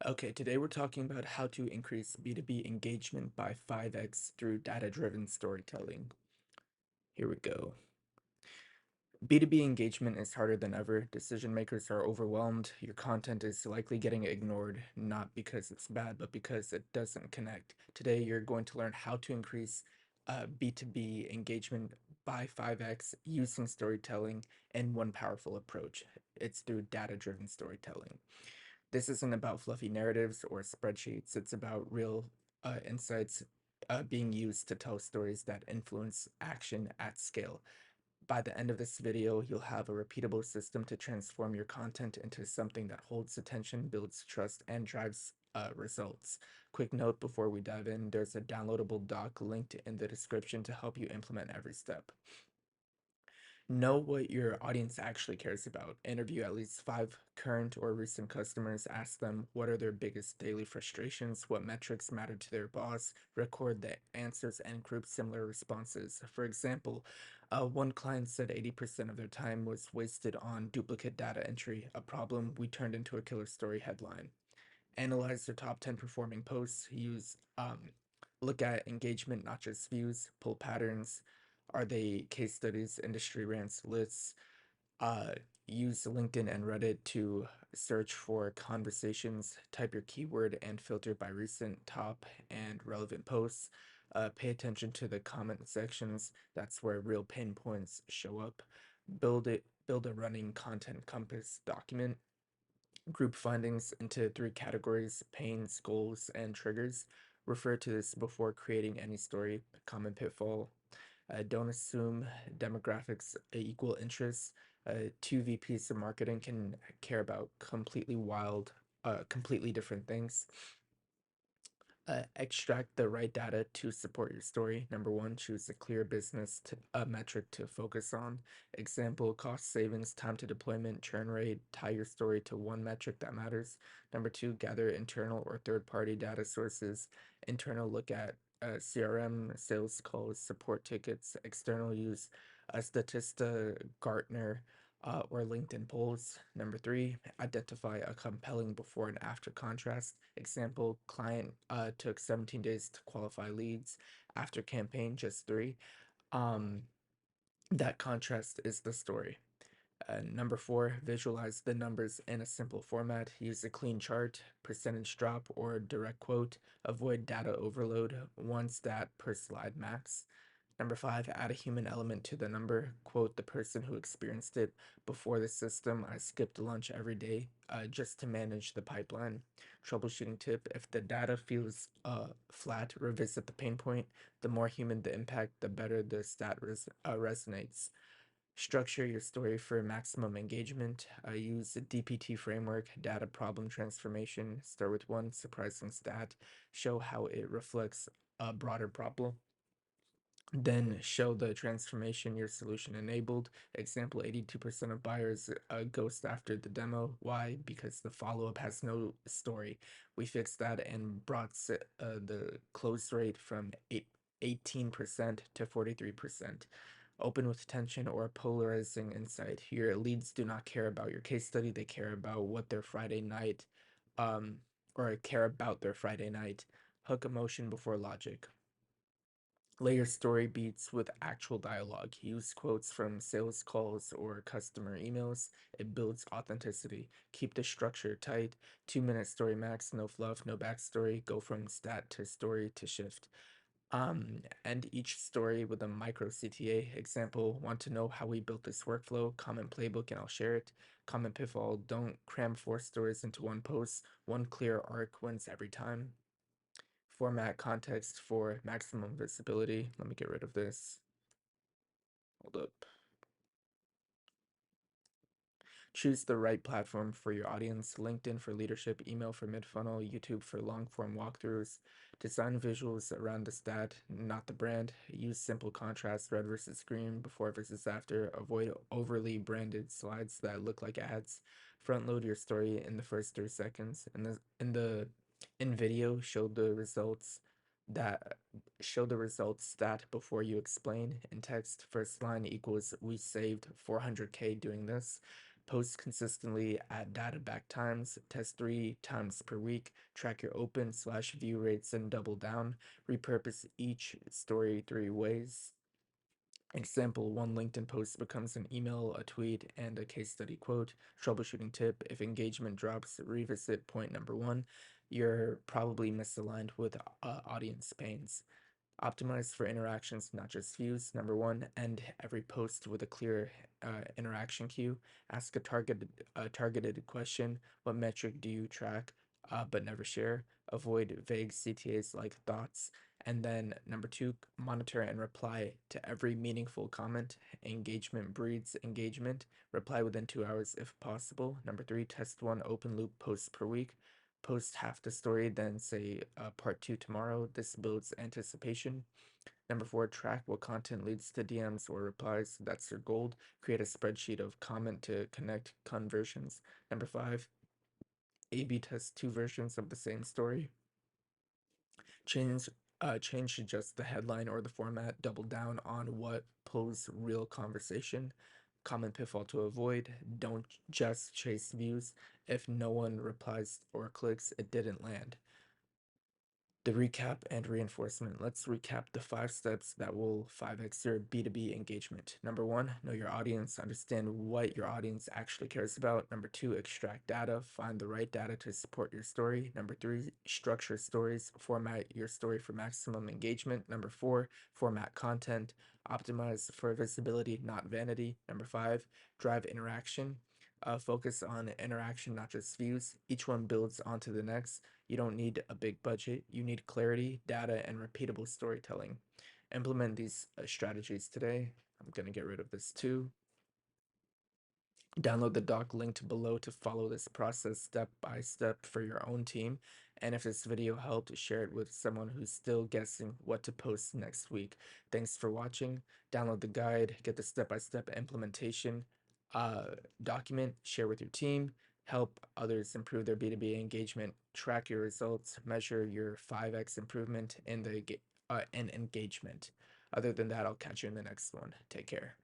Okay, today we're talking about how to increase B2B engagement by 5x through data-driven storytelling. Here we go. B2B engagement is harder than ever. Decision makers are overwhelmed. Your content is likely getting ignored, not because it's bad, but because it doesn't connect. Today, you're going to learn how to increase B2B engagement by 5x using storytelling and one powerful approach. It's through data-driven storytelling. This isn't about fluffy narratives or spreadsheets. It's about real insights being used to tell stories that influence action at scale. By the end of this video, you'll have a repeatable system to transform your content into something that holds attention, builds trust, and drives results. Quick note before we dive in, there's a downloadable doc linked in the description to help you implement every step. Know what your audience actually cares about. Interview at least 5 current or recent customers. Ask them what are their biggest daily frustrations, what metrics matter to their boss. Record the answers and group similar responses. For example, one client said 80% of their time was wasted on duplicate data entry, a problem we turned into a killer story headline. Analyze their top 10 performing posts. Look at engagement, not just views. Pull patterns. Are they case studies, industry rants, lists? Uh, Use LinkedIn and Reddit to search for conversations. Type your keyword and filter by recent, top, and relevant posts. Pay attention to the comment sections. That's where real pain points show up. Build a running content compass document. Group findings into 3 categories: pains, goals, and triggers. Refer to this before creating any story. Common pitfall: don't assume demographics equal interests. Two VPs of marketing can care about completely different things. Extract the right data to support your story. Number one, choose a clear metric to focus on. Example, cost savings, time to deployment, churn rate. Tie your story to one metric that matters. Number two, gather internal or third-party data sources. Internal, look at CRM, sales calls, support tickets. External, use Statista, Gartner, or LinkedIn polls. Number three, identify a compelling before and after contrast. Example, client took 17 days to qualify leads. After campaign, just 3. Um, that contrast is the story. Number four, visualize the numbers in a simple format. Use a clean chart, percentage drop, or direct quote. Avoid data overload, one stat per slide max. Number five, add a human element to the number. Quote the person who experienced it. Before the system, I skipped lunch every day just to manage the pipeline. Troubleshooting tip: if the data feels flat, revisit the pain point. The more human the impact, the better the resonates. Structure your story for maximum engagement. Use the DPT framework, data problem transformation. Start with one surprising stat. Show how it reflects a broader problem. Then show the transformation your solution enabled. Example, 82% of buyers ghost after the demo. Why? Because the follow-up has no story. We fixed that and brought the close rate from 18% to 43%. Open with tension or polarizing insight. Your leads do not care about your case study. They care about what their Friday night, um, or care about their Friday night. Hook emotion before logic. Layer story beats with actual dialogue. Use quotes from sales calls or customer emails. It builds authenticity. Keep the structure tight. 2 minute story max, no fluff, no backstory. Go from stat to story to shift. End each story with a micro CTA. Example, want to know how we built this workflow? Comment playbook and I'll share it. Comment pitfall, don't cram 4 stories into one post. One clear arc wins every time. Format context for maximum visibility. Let me get rid of this. Hold up. Choose the right platform for your audience. LinkedIn for leadership, email for mid-funnel, YouTube for long-form walkthroughs. Design visuals around the stat, not the brand. Use simple contrast, red versus green, before versus after. Avoid overly branded slides that look like ads. Front load your story in the first 3 seconds. In video, that show the results stat before you explain. In text, first line equals we saved 400K doing this. Post consistently, add data back times, test 3 times per week, track your open/view rates, and double down. Repurpose each story 3 ways. Example, one LinkedIn post becomes an email, a tweet, and a case study quote. Troubleshooting tip, if engagement drops, revisit point number one. You're probably misaligned with audience pains. Optimize for interactions, not just views. Number one, end every post with a clear interaction cue. Ask a targeted question. What metric do you track but never share? Avoid vague CTAs like thoughts. And then number two, monitor and reply to every meaningful comment. Engagement breeds engagement. Reply within 2 hours if possible. Number three, test one open loop posts per week. Post half the story, then say part two tomorrow. This builds anticipation. Number four, track what content leads to DMs or replies. That's your gold. Create a spreadsheet of comment to connect conversions. Number five, A/B test 2 versions of the same story. Change change to just the headline or the format. Double down on what pulls real conversation. Common pitfall to avoid: don't just chase views. If no one replies or clicks, it didn't land. The recap and reinforcement. Let's recap the 5 steps that will 5x your B2B engagement. Number one, know your audience, understand what your audience actually cares about. Number two, extract data, find the right data to support your story. Number three, structure stories, format your story for maximum engagement. Number four, format content, optimize for visibility, not vanity. Number five, drive interaction. Focus on interaction, not just views. Each one builds onto the next. You don't need a big budget. You need clarity, data, and repeatable storytelling. Implement these strategies today. I'm going to get rid of this too. Download the doc linked below to follow this process step by step for your own team. And if this video helped, share it with someone who's still guessing what to post next week. Thanks for watching. Download the guide, get the step-by-step implementation document, share with your team, help others improve their B2B engagement, track your results, measure your 5x improvement in the in engagement. Other than that, I'll catch you in the next one. Take care.